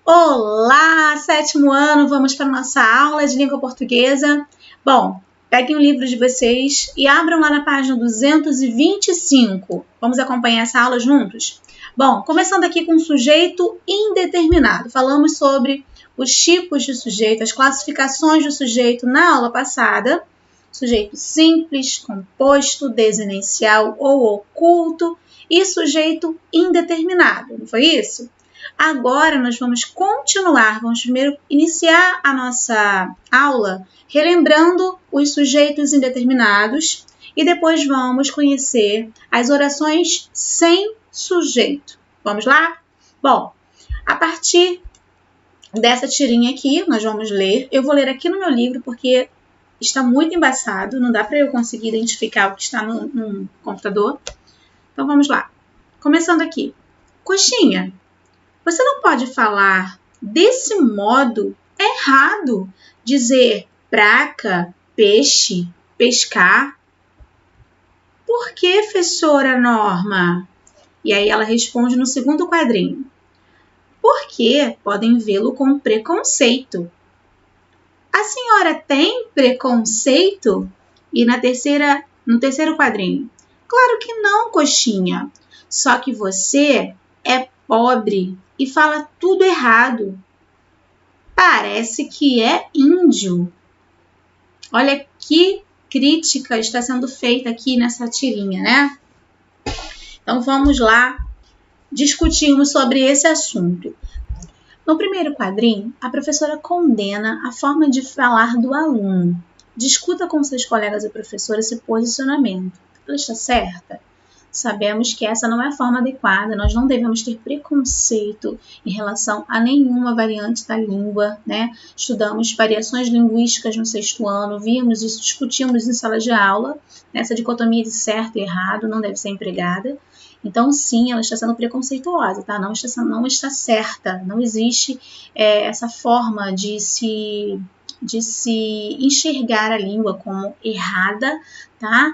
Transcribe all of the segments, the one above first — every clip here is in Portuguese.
Olá, sétimo ano, vamos para a nossa aula de língua portuguesa. Bom, peguem o livro de vocês e abram lá na página 225. Vamos acompanhar essa aula juntos? Bom, começando aqui com sujeito indeterminado. Falamos sobre os tipos de sujeito, as classificações do sujeito na aula passada. Sujeito simples, composto, desinicial ou oculto e sujeito indeterminado, não foi isso? Agora nós vamos continuar, vamos primeiro iniciar a nossa aula relembrando os sujeitos indeterminados e depois vamos conhecer as orações sem sujeito. Vamos lá? Bom, a partir dessa tirinha aqui, nós vamos ler. Eu vou ler aqui no meu livro porque está muito embaçado, não dá para eu conseguir identificar o que está no computador. Então vamos lá. Começando aqui. Coxinha. Você não pode falar desse modo errado. Dizer praca, peixe, pescar. Por que, professora Norma? E aí ela responde no segundo quadrinho. Porque podem vê-lo com preconceito. A senhora tem preconceito? E no terceiro quadrinho. Claro que não, coxinha. Só que você é pobre e fala tudo errado. Parece que é índio. Olha que crítica está sendo feita aqui nessa tirinha, né? Então vamos lá discutirmos sobre esse assunto. No primeiro quadrinho, a professora condena a forma de falar do aluno. Discuta com seus colegas e professores esse posicionamento. Ela está certa? Sabemos que essa não é a forma adequada, nós não devemos ter preconceito em relação a nenhuma variante da língua, né? Estudamos variações linguísticas no sexto ano, vimos isso, discutimos em sala de aula, essa dicotomia de certo e errado não deve ser empregada. Então, sim, ela está sendo preconceituosa, tá? Não está certa, não existe essa forma de se enxergar a língua como errada, tá?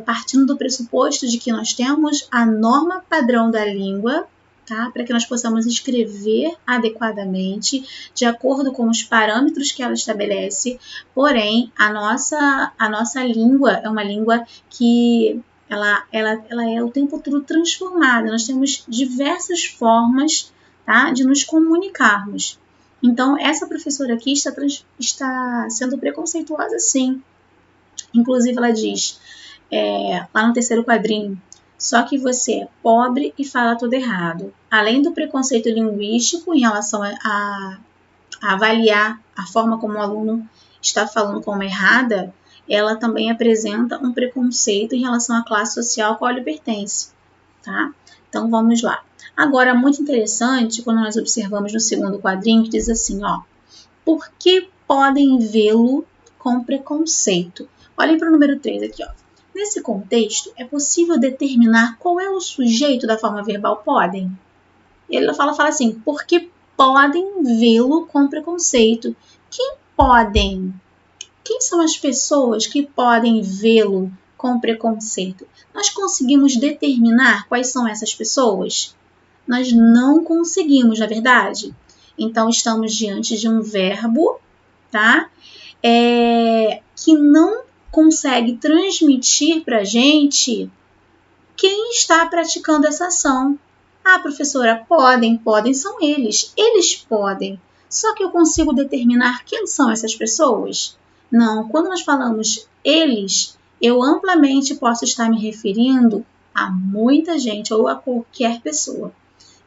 Partindo do pressuposto de que nós temos a norma padrão da língua, tá? Para que nós possamos escrever adequadamente, de acordo com os parâmetros que ela estabelece. Porém, a nossa língua é uma língua que ela é o tempo todo transformada. Nós temos diversas formas, tá, de nos comunicarmos. Então, essa professora aqui está sendo preconceituosa, sim. Inclusive, ela diz, lá no terceiro quadrinho, só que você é pobre e fala tudo errado. Além do preconceito linguístico em relação a avaliar a forma como o aluno está falando como errada, ela também apresenta um preconceito em relação à classe social a qual ele pertence, tá? Então, vamos lá. Agora, muito interessante, quando nós observamos no segundo quadrinho, que diz assim, ó, por que podem vê-lo com preconceito? Olhem para o número 3 aqui, ó. Nesse contexto, é possível determinar qual é o sujeito da forma verbal podem? Ele fala assim, por que podem vê-lo com preconceito? Quem podem? Quem são as pessoas que podem vê-lo com preconceito? Nós conseguimos determinar quais são essas pessoas? Nós não conseguimos, na verdade. Então, estamos diante de um verbo, tá? Que não consegue transmitir para a gente quem está praticando essa ação. Ah, professora, podem, são eles. Eles podem. Só que eu consigo determinar quem são essas pessoas? Não, quando nós falamos eles, eu amplamente posso estar me referindo a muita gente ou a qualquer pessoa.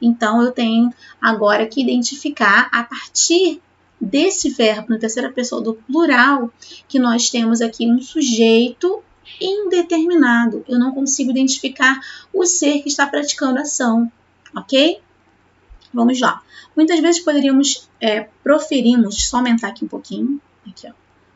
Então, eu tenho agora que identificar a partir desse verbo na terceira pessoa do plural que nós temos aqui um sujeito indeterminado. Eu não consigo identificar o ser que está praticando a ação, ok? Vamos lá. Muitas vezes proferimos, só aumentar aqui um pouquinho, aqui ó.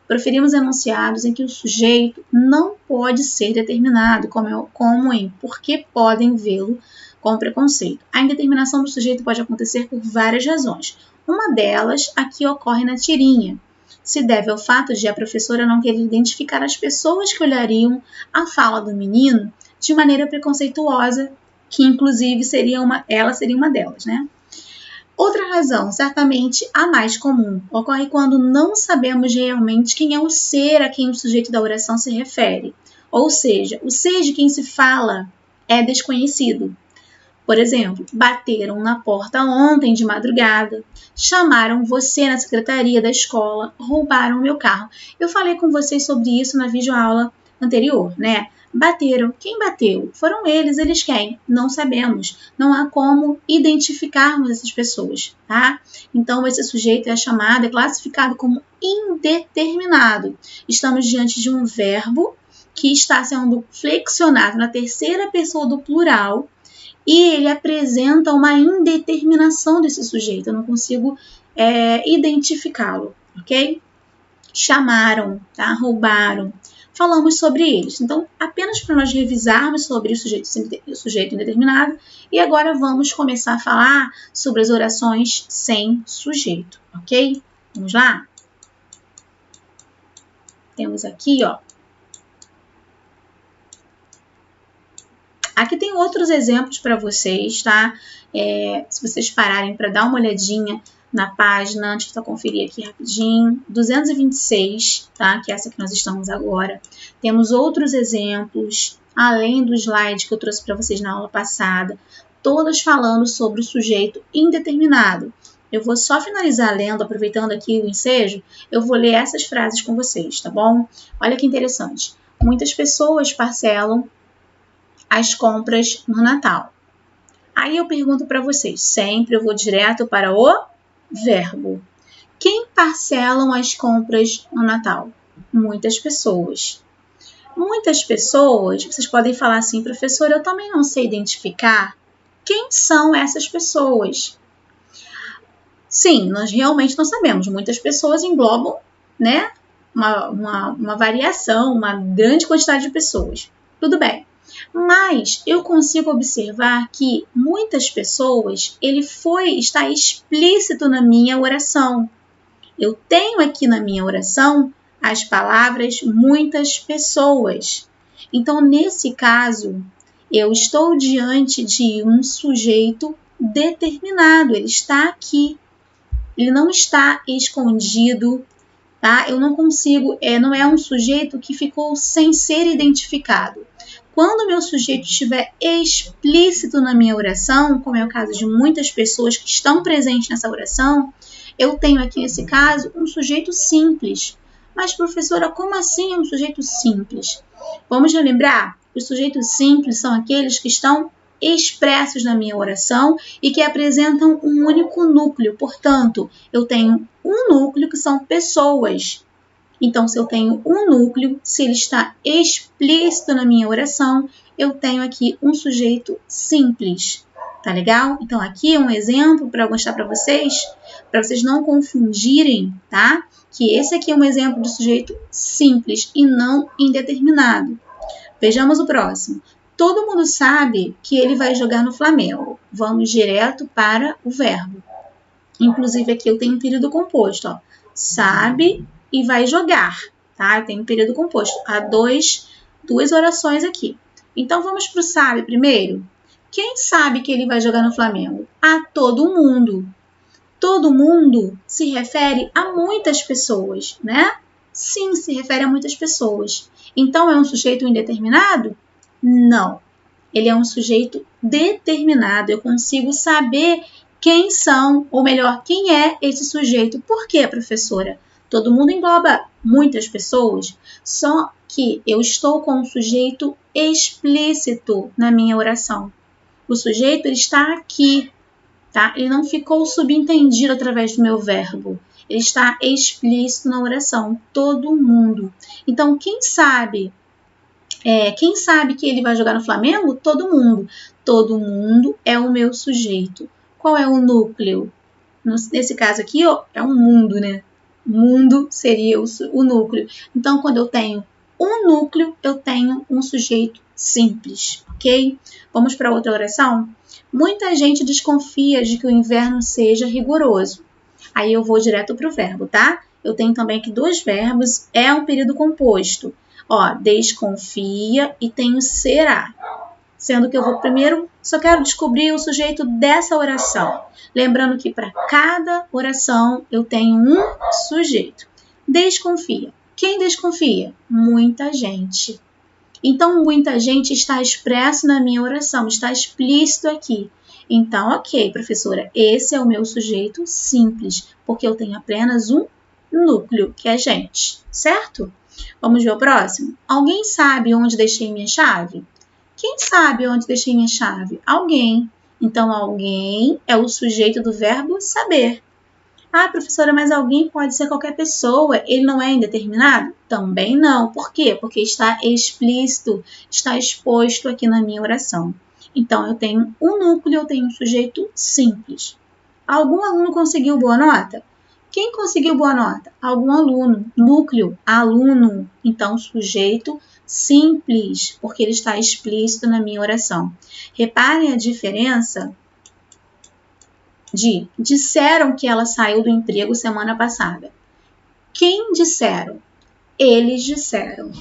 Proferimos enunciados em que o sujeito não pode ser determinado, como em por que podem vê-lo com preconceito. A indeterminação do sujeito pode acontecer por várias razões. Uma delas aqui ocorre na tirinha. Se deve ao fato de a professora não querer identificar as pessoas que olhariam a fala do menino de maneira preconceituosa, que inclusive ela seria uma delas, né? Outra razão, certamente a mais comum, ocorre quando não sabemos realmente quem é o ser a quem o sujeito da oração se refere. Ou seja, o ser de quem se fala é desconhecido. Por exemplo, bateram na porta ontem de madrugada, chamaram você na secretaria da escola, roubaram meu carro. Eu falei com vocês sobre isso na videoaula anterior, né? Bateram. Quem bateu? Foram eles quem? Não sabemos. Não há como identificarmos essas pessoas, tá? Então, esse sujeito é chamado, é classificado como indeterminado. Estamos diante de um verbo que está sendo flexionado na terceira pessoa do plural e ele apresenta uma indeterminação desse sujeito. Eu não consigo identificá-lo, ok? Chamaram, tá? Roubaram. Falamos sobre eles. Então, apenas para nós revisarmos sobre o sujeito indeterminado. E agora vamos começar a falar sobre as orações sem sujeito, ok? Vamos lá? Temos aqui, ó. Aqui tem outros exemplos para vocês, tá? Se vocês pararem para dar uma olhadinha na página, deixa eu conferir aqui rapidinho, 226, tá? Que é essa que nós estamos agora. Temos outros exemplos, além do slide que eu trouxe para vocês na aula passada, todas falando sobre o sujeito indeterminado. Eu vou só finalizar lendo, aproveitando aqui o ensejo, eu vou ler essas frases com vocês, tá bom? Olha que interessante. Muitas pessoas parcelam as compras no Natal. Aí eu pergunto para vocês, sempre eu vou direto para o verbo. Quem parcelam as compras no Natal? Muitas pessoas. Muitas pessoas, vocês podem falar assim, professor, eu também não sei identificar quem são essas pessoas. Sim, nós realmente não sabemos. Muitas pessoas englobam, né, uma variação, uma grande quantidade de pessoas. Tudo bem. Mas eu consigo observar que muitas pessoas, está explícito na minha oração. Eu tenho aqui na minha oração as palavras muitas pessoas. Então, nesse caso, eu estou diante de um sujeito determinado. Ele está aqui. Ele não está escondido, tá? Eu não consigo, não é um sujeito que ficou sem ser identificado. Quando o meu sujeito estiver explícito na minha oração, como é o caso de muitas pessoas que estão presentes nessa oração, eu tenho aqui nesse caso um sujeito simples. Mas, professora, como assim é um sujeito simples? Vamos relembrar? Os sujeitos simples são aqueles que estão expressos na minha oração e que apresentam um único núcleo. Portanto, eu tenho um núcleo que são pessoas. Então, se eu tenho um núcleo, se ele está explícito na minha oração, eu tenho aqui um sujeito simples. Tá legal? Então, aqui é um exemplo para mostrar para vocês não confundirem, tá? Que esse aqui é um exemplo de sujeito simples e não indeterminado. Vejamos o próximo. Todo mundo sabe que ele vai jogar no Flamengo. Vamos direto para o verbo. Inclusive, aqui eu tenho um período composto, ó. Sabe e vai jogar, tá? Tem um período composto. Há duas orações aqui. Então, vamos para o sabe primeiro. Quem sabe que ele vai jogar no Flamengo? A todo mundo. Todo mundo se refere a muitas pessoas, né? Sim, se refere a muitas pessoas. Então, é um sujeito indeterminado? Não. Ele é um sujeito determinado. Eu consigo saber quem são, ou melhor, quem é esse sujeito. Por quê, professora? Todo mundo engloba muitas pessoas, só que eu estou com um sujeito explícito na minha oração. O sujeito ele está aqui, tá? Ele não ficou subentendido através do meu verbo. Ele está explícito na oração, todo mundo. Então, quem sabe que ele vai jogar no Flamengo? Todo mundo. Todo mundo é o meu sujeito. Qual é o núcleo? Nesse caso aqui, ó, é um mundo, né? Mundo seria o núcleo. Então, quando eu tenho um núcleo, eu tenho um sujeito simples, ok? Vamos para outra oração? Muita gente desconfia de que o inverno seja rigoroso. Aí eu vou direto para o verbo, tá? Eu tenho também aqui dois verbos, é um período composto. Ó, desconfia e tenho será. Sendo que eu vou primeiro Só quero descobrir o sujeito dessa oração. Lembrando que para cada oração eu tenho um sujeito. Desconfia. Quem desconfia? Muita gente. Então, muita gente está expresso na minha oração, está explícito aqui. Então, ok, professora, esse é o meu sujeito simples, porque eu tenho apenas um núcleo, que é gente, certo? Vamos ver o próximo? Alguém sabe onde deixei minha chave? Quem sabe onde deixei minha chave? Alguém. Então, alguém é o sujeito do verbo saber. Ah, professora, mas alguém pode ser qualquer pessoa, ele não é indeterminado? Também não. Por quê? Porque está explícito, está exposto aqui na minha oração. Então, eu tenho um núcleo, eu tenho um sujeito simples. Algum aluno conseguiu boa nota? Quem conseguiu boa nota? Algum aluno. Núcleo, aluno. Então, sujeito simples, porque ele está explícito na minha oração. Reparem a diferença de disseram que ela saiu do emprego semana passada. Quem disseram? Eles disseram.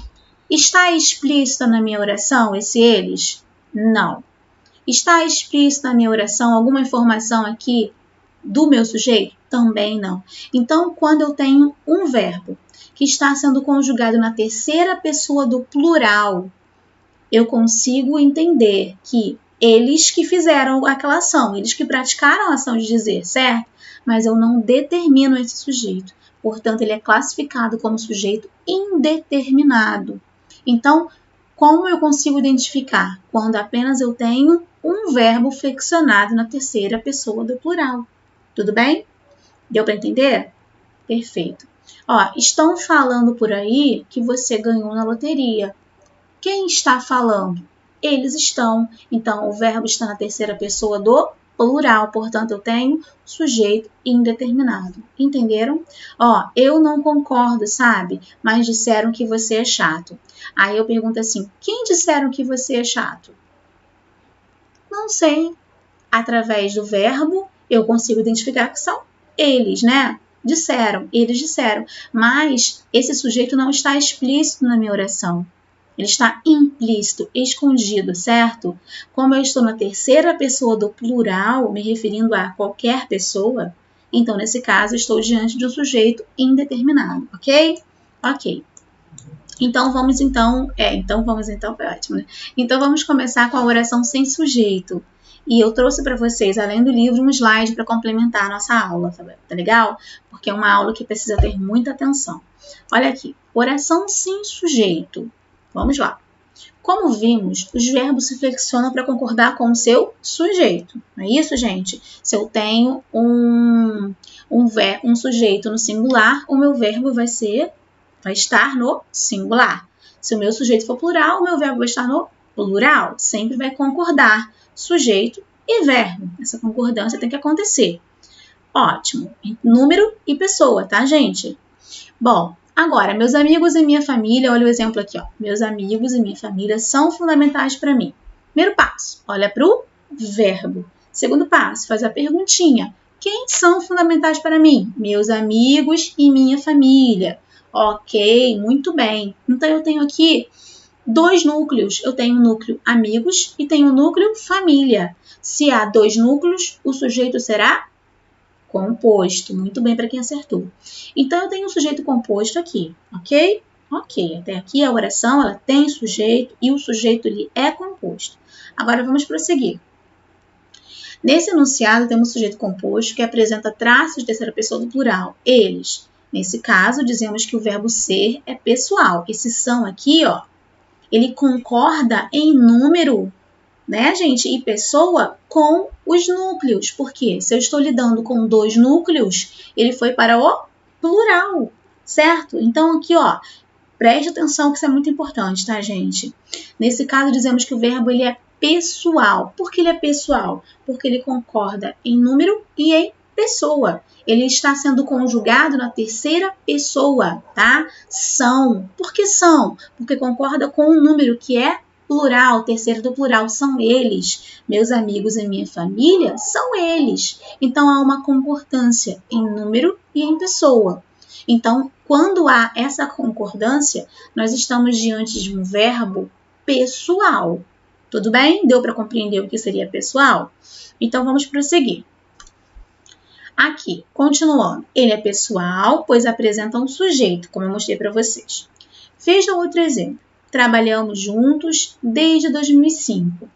Está explícito na minha oração esse eles? Não. Está explícito na minha oração alguma informação aqui do meu sujeito? Também não. Então, quando eu tenho um verbo que está sendo conjugado na terceira pessoa do plural, eu consigo entender que eles que fizeram aquela ação, eles que praticaram a ação de dizer, certo? Mas eu não determino esse sujeito. Portanto, ele é classificado como sujeito indeterminado. Então, como eu consigo identificar? Quando apenas eu tenho um verbo flexionado na terceira pessoa do plural. Tudo bem? Deu para entender? Perfeito. Ó, estão falando por aí que você ganhou na loteria. Quem está falando? Eles estão. Então, o verbo está na terceira pessoa do plural. Portanto, eu tenho sujeito indeterminado. Entenderam? Ó, eu não concordo, sabe? Mas disseram que você é chato. Aí eu pergunto assim, quem disseram que você é chato? Não sei. Através do verbo, eu consigo identificar que são eles, né? Disseram, eles disseram. Mas esse sujeito não está explícito na minha oração. Ele está implícito, escondido, certo? Como eu estou na terceira pessoa do plural, me referindo a qualquer pessoa, então, nesse caso, estou diante de um sujeito indeterminado, ok? Ok. Então, vamos foi ótimo, né? Então, vamos começar com a oração sem sujeito. E eu trouxe para vocês, além do livro, um slide para complementar a nossa aula, tá legal? Porque é uma aula que precisa ter muita atenção. Olha aqui, oração sem sujeito. Vamos lá. Como vimos, os verbos se flexionam para concordar com o seu sujeito. Não é isso, gente? Se eu tenho um sujeito no singular, o meu verbo vai estar no singular. Se o meu sujeito for plural, o meu verbo vai estar no plural. Sempre vai concordar sujeito e verbo. Essa concordância tem que acontecer. Ótimo. Número e pessoa, tá, gente? Bom, agora, meus amigos e minha família, olha o exemplo aqui, ó. Meus amigos e minha família são fundamentais para mim. Primeiro passo, olha para o verbo. Segundo passo, faz a perguntinha. Quem são fundamentais para mim? Meus amigos e minha família. Ok, muito bem. Então, eu tenho aqui dois núcleos. Eu tenho o núcleo amigos e tenho o núcleo família. Se há dois núcleos, o sujeito será composto. Muito bem para quem acertou. Então, eu tenho um sujeito composto aqui, ok? Ok, até aqui a oração ela tem sujeito e o sujeito ele é composto. Agora, vamos prosseguir. Nesse enunciado, temos o sujeito composto que apresenta traços de terceira pessoa do plural. Eles. Nesse caso, dizemos que o verbo ser é pessoal. Esse são aqui, ó, ele concorda em número, né, gente, e pessoa com os núcleos. Por quê? Se eu estou lidando com dois núcleos, ele foi para o plural, certo? Então, aqui, ó, preste atenção que isso é muito importante, tá, gente? Nesse caso, dizemos que o verbo ele é pessoal. Por que ele é pessoal? Porque ele concorda em número e em pessoa. Ele está sendo conjugado na terceira pessoa, tá? São. Por que são? Porque concorda com um número que é plural, terceiro do plural, são eles. Meus amigos e minha família são eles. Então, há uma concordância em número e em pessoa. Então, quando há essa concordância, nós estamos diante de um verbo pessoal. Tudo bem? Deu para compreender o que seria pessoal? Então, vamos prosseguir. Aqui, continuando. Ele é pessoal, pois apresenta um sujeito, como eu mostrei para vocês. Veja outro exemplo. Trabalhamos juntos desde 2005.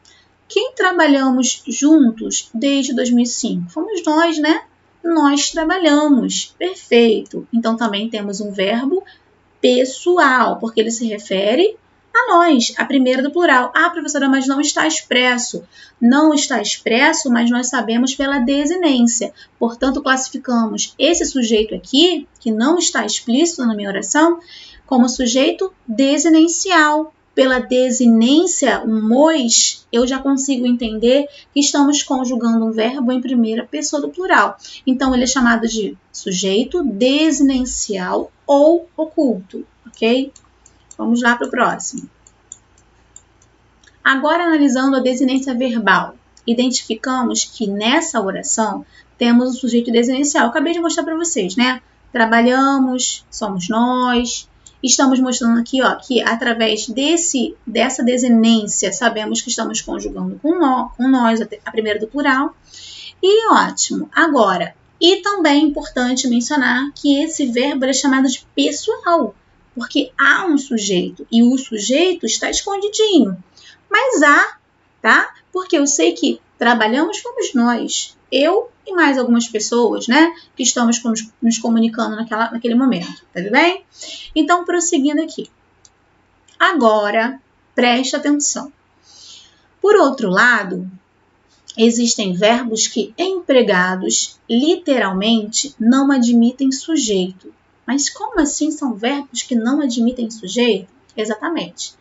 Quem trabalhamos juntos desde 2005? Fomos nós, né? Nós trabalhamos. Perfeito. Então, também temos um verbo pessoal, porque ele se refere a nós, a primeira do plural. Ah, professora, mas não está expresso. Não está expresso, mas nós sabemos pela desinência. Portanto, classificamos esse sujeito aqui, que não está explícito na minha oração, como sujeito desinencial. Pela desinência, um mois, eu já consigo entender que estamos conjugando um verbo em primeira pessoa do plural. Então, ele é chamado de sujeito desinencial ou oculto, ok? Vamos lá para o próximo. Agora, analisando a desinência verbal, identificamos que nessa oração temos o sujeito desinencial. Eu acabei de mostrar para vocês, né? Trabalhamos, somos nós. Estamos mostrando aqui, ó, que através dessa desinência sabemos que estamos conjugando com nós, a primeira do plural. E ótimo. Agora, e também é importante mencionar que esse verbo é chamado de pessoal, porque há um sujeito e o sujeito está escondidinho. Mas há, tá? Porque eu sei que trabalhamos fomos nós, eu e mais algumas pessoas, né? Que estamos nos comunicando naquele momento, tá bem? Então, prosseguindo aqui. Agora, preste atenção. Por outro lado, existem verbos que, empregados, literalmente, não admitem sujeito. Mas como assim são verbos que não admitem sujeito? Exatamente.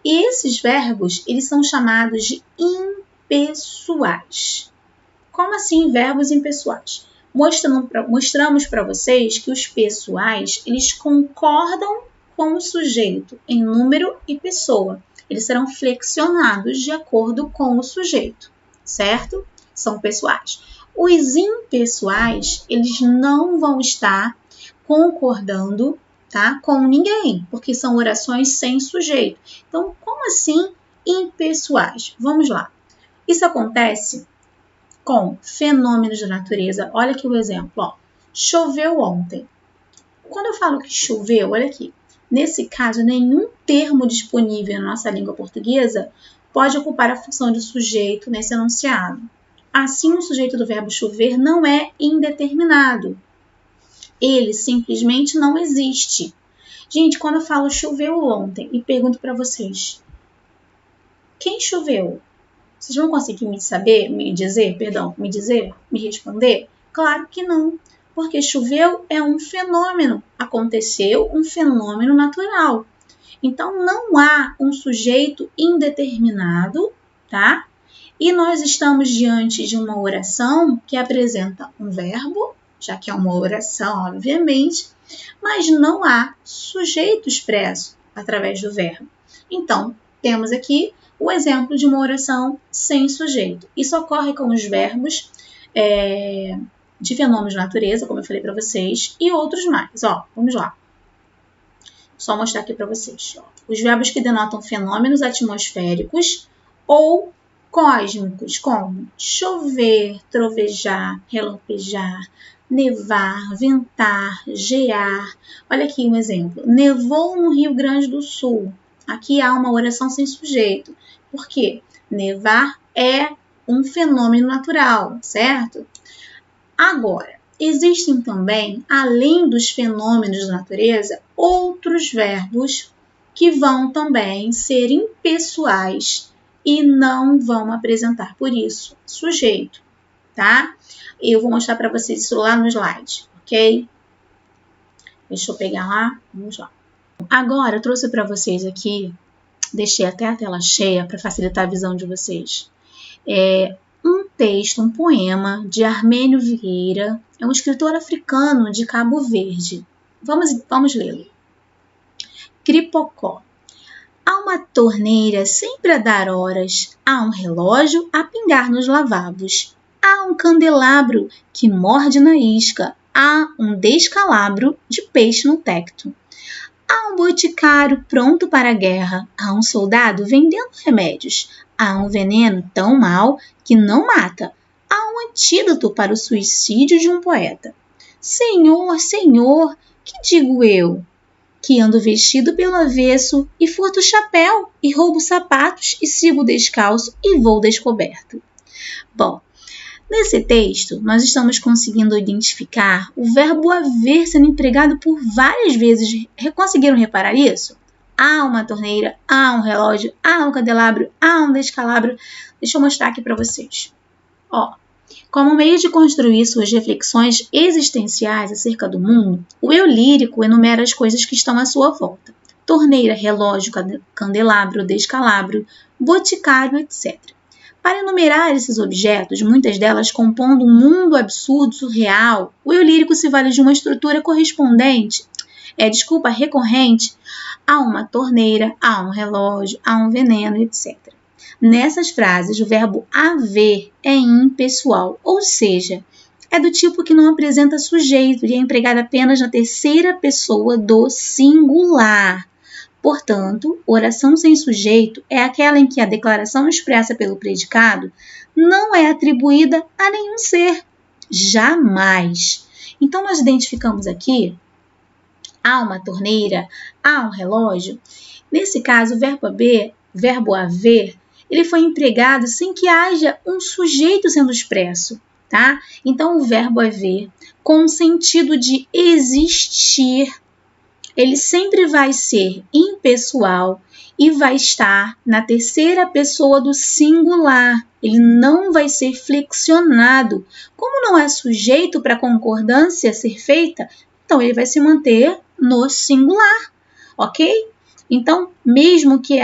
E esses verbos, eles são chamados de impessoais. Como assim verbos impessoais? Mostramos para vocês que os pessoais, eles concordam com o sujeito em número e pessoa. Eles serão flexionados de acordo com o sujeito, certo? São pessoais. Os impessoais, eles não vão estar concordando, tá, com ninguém, porque são orações sem sujeito. Então, como assim impessoais? Vamos lá. Isso acontece com fenômenos da natureza. Olha aqui o exemplo, ó. Choveu ontem. Quando eu falo que choveu, olha aqui. Nesse caso, nenhum termo disponível na nossa língua portuguesa pode ocupar a função de sujeito nesse enunciado. Assim, o sujeito do verbo chover não é indeterminado. Ele simplesmente não existe. Gente, quando eu falo choveu ontem e pergunto para vocês, quem choveu? Vocês vão conseguir me responder? Claro que não, porque choveu é um fenômeno, aconteceu um fenômeno natural. Então, não há um sujeito indeterminado, tá? E nós estamos diante de uma oração que apresenta um verbo, já que é uma oração, obviamente, mas não há sujeito expresso através do verbo. Então, temos aqui o exemplo de uma oração sem sujeito. Isso ocorre com os verbos de fenômenos de natureza, como eu falei para vocês, e outros mais. Ó, vamos lá. Só mostrar aqui para vocês. Ó. Os verbos que denotam fenômenos atmosféricos ou cósmicos, como chover, trovejar, relampejar, nevar, ventar, gear. Olha aqui um exemplo. Nevou no Rio Grande do Sul. Aqui há uma oração sem sujeito. Por quê? Nevar é um fenômeno natural, certo? Agora, existem também, além dos fenômenos da natureza, outros verbos que vão também ser impessoais e não vão apresentar, por isso, sujeito, tá? Eu vou mostrar para vocês isso lá no slide, ok? Deixa eu pegar lá, vamos lá. Agora, eu trouxe para vocês aqui, deixei até a tela cheia para facilitar a visão de vocês, um texto, um poema de Armênio Vieira, é um escritor africano de Cabo Verde. Vamos lê-lo. Cripocó. Há uma torneira sempre a dar horas, há um relógio a pingar nos lavabos, há um candelabro que morde na isca, há um descalabro de peixe no tecto. Há um boticário pronto para a guerra, há um soldado vendendo remédios, há um veneno tão mau que não mata, há um antídoto para o suicídio de um poeta. Senhor, Senhor, que digo eu? Que ando vestido pelo avesso e furto o chapéu e roubo sapatos e sigo descalço e vou descoberto. Bom, nesse texto, nós estamos conseguindo identificar o verbo haver sendo empregado por várias vezes. Conseguiram reparar isso? Há uma torneira, há um relógio, há um candelabro, há um descalabro. Deixa eu mostrar aqui para vocês. Como meio de construir suas reflexões existenciais acerca do mundo, o eu lírico enumera as coisas que estão à sua volta. Torneira, relógio, candelabro, descalabro, boticário, etc. Para enumerar esses objetos, muitas delas compondo um mundo absurdo, surreal, o eu lírico se vale de uma estrutura recorrente a uma torneira, a um relógio, a um veneno, etc. Nessas frases, o verbo haver é impessoal, ou seja, é do tipo que não apresenta sujeito e é empregado apenas na terceira pessoa do singular. Portanto, oração sem sujeito é aquela em que a declaração expressa pelo predicado não é atribuída a nenhum ser. Jamais. Então, nós identificamos aqui, há uma torneira, há um relógio. Nesse caso, o verbo haver, ele foi empregado sem que haja um sujeito sendo expresso, tá? Então, o verbo haver, com o sentido de existir, ele sempre vai ser impessoal e vai estar na terceira pessoa do singular. Ele não vai ser flexionado. Como não é sujeito para a concordância ser feita, então ele vai se manter no singular, ok? Então, mesmo que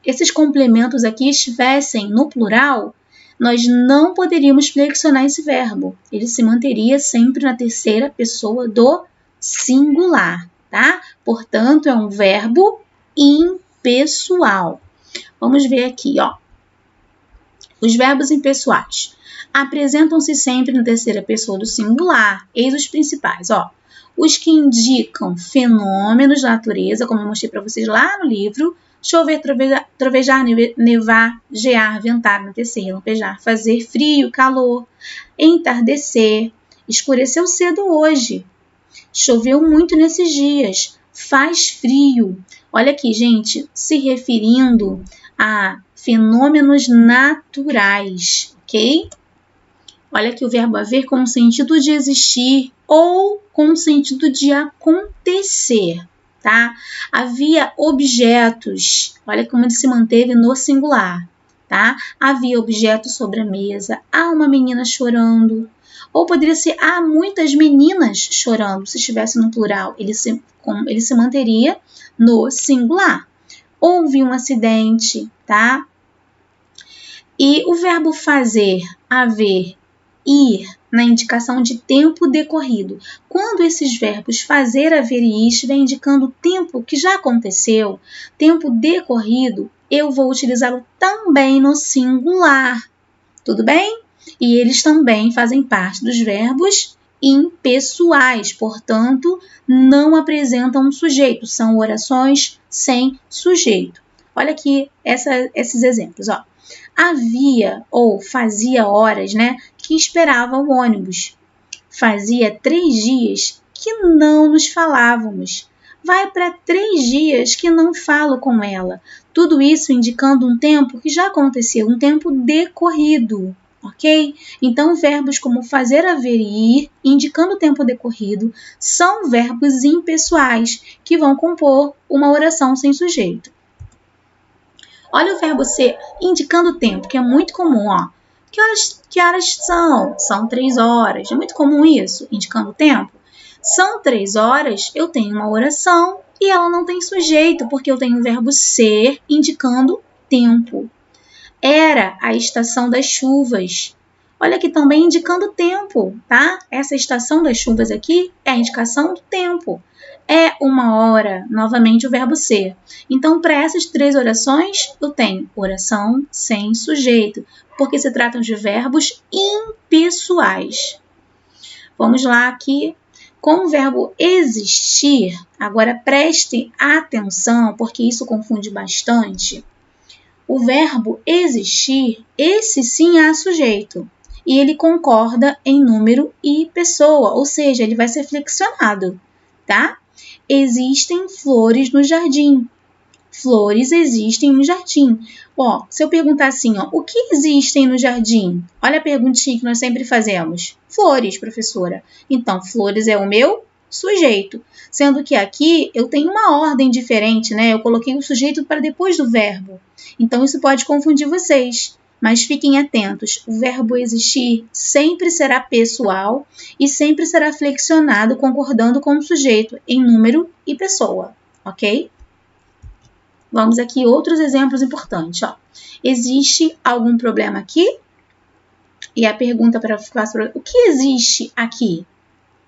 esses complementos aqui estivessem no plural, nós não poderíamos flexionar esse verbo. Ele se manteria sempre na terceira pessoa do singular, tá? Portanto, é um verbo impessoal. Vamos ver aqui, ó. Os verbos impessoais apresentam-se sempre na terceira pessoa do singular. Eis os principais, ó. Os que indicam fenômenos da natureza, como eu mostrei para vocês lá no livro: chover, trovejar, nevar, gear, ventar, anoitecer, lampejar, fazer frio, calor, entardecer, escureceu cedo hoje, choveu muito nesses dias, faz frio. Olha aqui, gente, se referindo a fenômenos naturais, ok? Olha aqui o verbo haver com o sentido de existir ou com o sentido de acontecer, tá? Havia objetos, olha como ele se manteve no singular, tá? Havia objetos sobre a mesa, há uma menina chorando, ou poderia ser há muitas meninas chorando, se estivesse no plural, ele se manteria no singular. Houve um acidente, tá? E o verbo fazer, haver, ir, na indicação de tempo decorrido. Quando esses verbos fazer, haver e ir estiver indicando tempo que já aconteceu, tempo decorrido, eu vou utilizá-lo também no singular. Tudo bem? E eles também fazem parte dos verbos impessoais, portanto, não apresentam um sujeito, são orações sem sujeito. Olha aqui esses exemplos, ó. Havia ou fazia horas, né, que esperava o ônibus. Fazia 3 dias que não nos falávamos. Vai para 3 dias que não falo com ela. Tudo isso indicando um tempo que já aconteceu, um tempo decorrido, ok? Então, verbos como fazer, haver e ir, indicando o tempo decorrido, são verbos impessoais que vão compor uma oração sem sujeito. Olha o verbo ser indicando o tempo, que é muito comum, ó. Que horas são? São 3 horas. É muito comum isso, indicando o tempo. São 3 horas, eu tenho uma oração e ela não tem sujeito, porque eu tenho o verbo ser indicando tempo. Era a estação das chuvas. Olha aqui também indicando tempo, tá? Essa estação das chuvas aqui é a indicação do tempo. É 1 hora, novamente o verbo ser. Então, para essas 3 orações, eu tenho oração sem sujeito, porque se tratam de verbos impessoais. Vamos lá aqui. Com o verbo existir, agora prestem atenção, porque isso confunde bastante. O verbo existir, esse sim é sujeito. E ele concorda em número e pessoa, ou seja, ele vai ser flexionado, tá? Existem flores no jardim. Flores existem no jardim. Ó, se eu perguntar assim, ó, o que existem no jardim? Olha a perguntinha que nós sempre fazemos. Flores, professora. Então, flores é o meu sujeito. Sendo que aqui eu tenho uma ordem diferente, né? Eu coloquei o sujeito para depois do verbo. Então, isso pode confundir vocês. Mas fiquem atentos, o verbo existir sempre será pessoal e sempre será flexionado concordando com o sujeito em número e pessoa, ok? Vamos aqui outros exemplos importantes. Ó. Existe algum problema aqui? E a pergunta para o que existe aqui?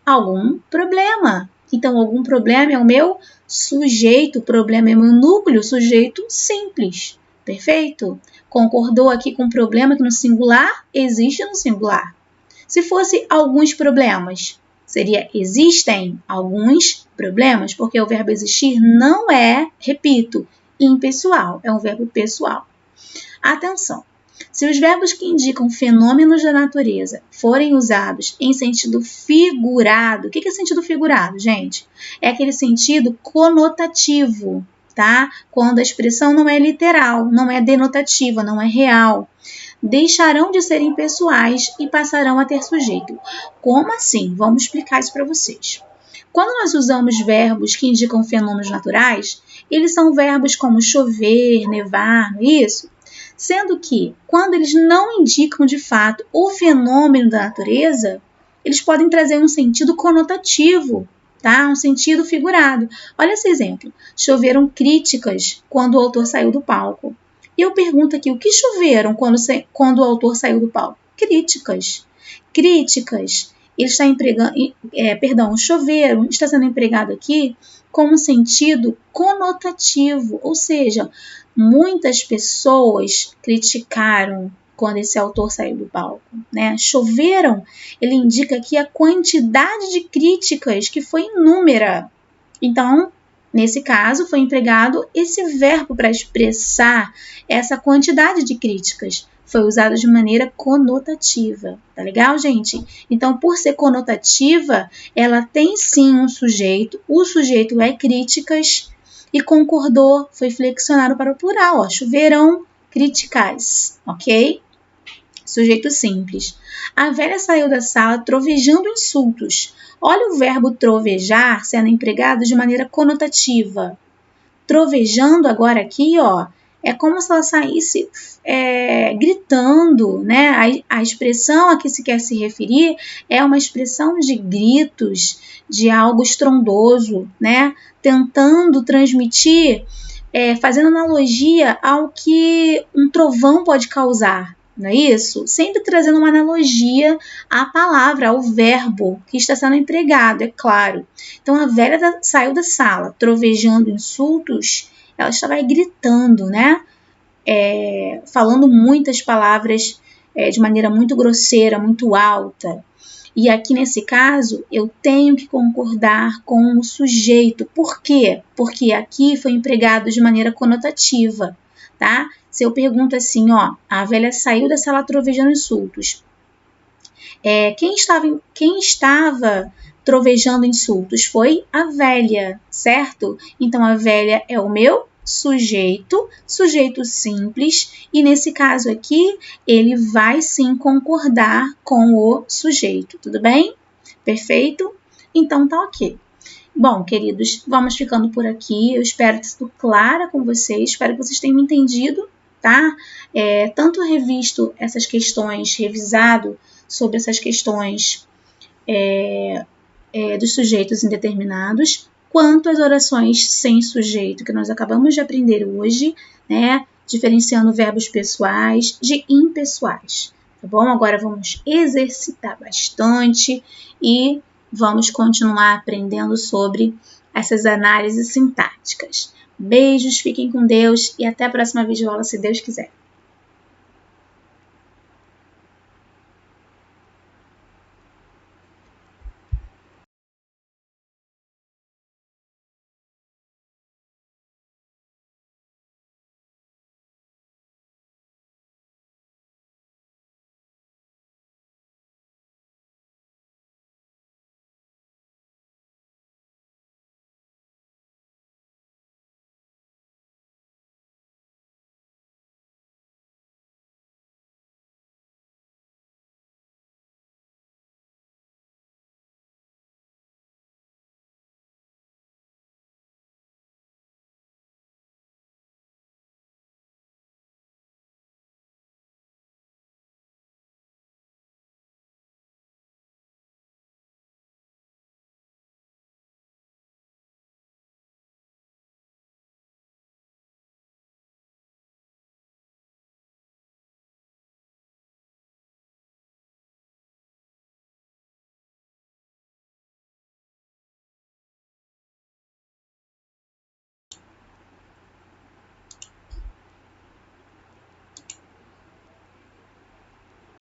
Algum problema. Então, algum problema é o meu sujeito, problema é o meu núcleo, sujeito simples. Perfeito? Concordou aqui com o problema que no singular existe no singular. Se fosse alguns problemas, seria existem alguns problemas, porque o verbo existir não é, repito, impessoal, é um verbo pessoal. Atenção! Se os verbos que indicam fenômenos da natureza forem usados em sentido figurado, o que é sentido figurado, gente? É aquele sentido conotativo, tá? Quando a expressão não é literal, não é denotativa, não é real. Deixarão de ser impessoais e passarão a ter sujeito. Como assim? Vamos explicar isso para vocês. Quando nós usamos verbos que indicam fenômenos naturais, eles são verbos como chover, nevar, não é isso? Sendo que, quando eles não indicam de fato o fenômeno da natureza, eles podem trazer um sentido conotativo, tá? Um sentido figurado. Olha esse exemplo. Choveram críticas quando o autor saiu do palco. E eu pergunto aqui, o que choveram quando o autor saiu do palco? Críticas. Críticas. Ele está empregando, choveram está sendo empregado aqui com um sentido conotativo, ou seja, muitas pessoas criticaram quando esse autor saiu do palco, né? Choveram, ele indica aqui a quantidade de críticas que foi inúmera. Então, nesse caso, foi empregado esse verbo para expressar essa quantidade de críticas. Foi usado de maneira conotativa. Tá legal, gente? Então, por ser conotativa, ela tem sim um sujeito. O sujeito é críticas e concordou, foi flexionado para o plural. Ó, choverão críticas, ok? Sujeito simples. A velha saiu da sala trovejando insultos. Olha o verbo trovejar sendo empregado de maneira conotativa. Trovejando agora aqui, ó, é como se ela saísse gritando, né? A expressão a que se quer se referir é uma expressão de gritos, de algo estrondoso, né? Tentando transmitir, fazendo analogia ao que um trovão pode causar, não é isso? Sempre trazendo uma analogia à palavra, ao verbo que está sendo empregado, é claro. Então, a velha saiu da sala, trovejando insultos, ela estava gritando, né? Falando muitas palavras de maneira muito grosseira, muito alta. E aqui nesse caso, eu tenho que concordar com o sujeito. Por quê? Porque aqui foi empregado de maneira conotativa, tá? Se eu pergunto assim, ó, a velha saiu da sala trovejando insultos. Quem estava trovejando insultos foi a velha, certo? Então, a velha é o meu sujeito simples, e nesse caso aqui, ele vai sim concordar com o sujeito, tudo bem? Perfeito? Então, tá ok. Bom, queridos, vamos ficando por aqui. Eu espero ter sido clara com vocês, espero que vocês tenham entendido, tá? Tanto revisto essas questões, revisado sobre essas questões dos sujeitos indeterminados, quanto as orações sem sujeito, que nós acabamos de aprender hoje, né? Diferenciando verbos pessoais de impessoais, tá bom? Agora vamos exercitar bastante e vamos continuar aprendendo sobre essas análises sintáticas. Beijos, fiquem com Deus e até a próxima videoaula, se Deus quiser.